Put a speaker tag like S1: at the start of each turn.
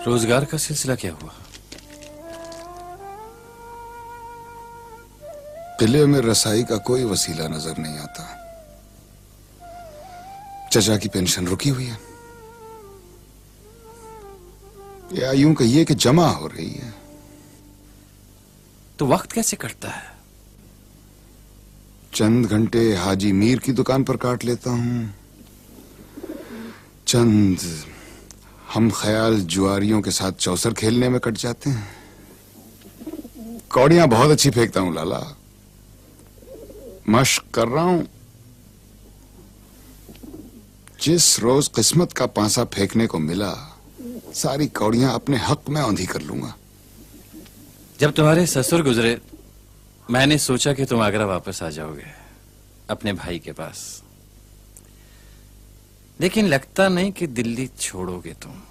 S1: रोजगार का सिलसिला क्या हुआ?
S2: किले में रसाई का कोई वसीला नजर नहीं आता। चचा की पेंशन रुकी हुई है, या यूं कहिए कि जमा हो रही है।
S1: तो वक्त कैसे कटता है?
S2: चंद घंटे हाजी मीर की दुकान पर काट लेता हूं, चंद हम ख्याल जुआरियों के साथ चौसर खेलने में कट जाते हैं। कौड़ियां बहुत अच्छी फेंकता हूं लाला, मश्क कर रहा हूं। जिस रोज किस्मत का पांसा फेंकने को मिला, सारी कौड़ियां अपने हक में औंधी कर लूंगा।
S1: जब तुम्हारे ससुर गुजरे, मैंने सोचा कि तुम आगरा वापस आ जाओगे अपने भाई के पास, लेकिन लगता नहीं कि दिल्ली छोड़ोगे तुम।